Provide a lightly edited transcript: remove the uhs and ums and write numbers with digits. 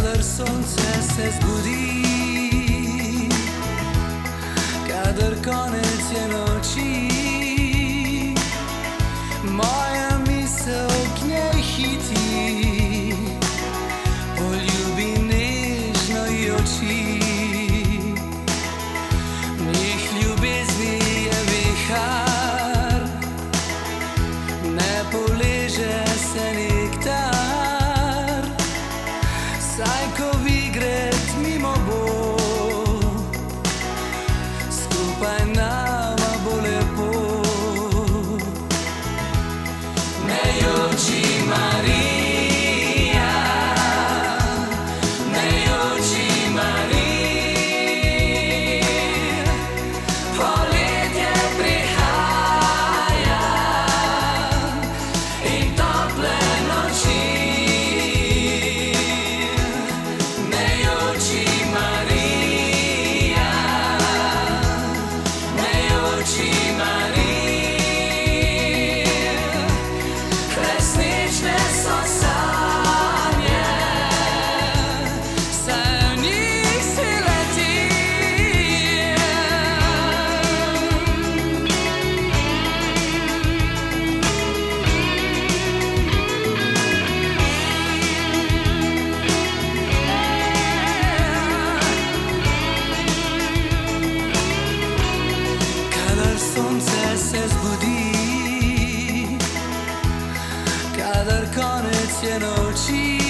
Kadar sonce se zbudi, kadar konec je noči, moja misel k njej hiti, poljubi nežno ji oči. Njih ljubezni je vihar, ne poleže se nektar, saj ko vigret mimo bo, skupaj nama bo lepo. Ne joči, Marija, ne joči, Marija, poletje prihaja in tople noči. Ne joči, Marija, ne joči, Marija, resnične so sanje, saj v njih si leti. Kadar sonce se zbudi, kadar konec je noči,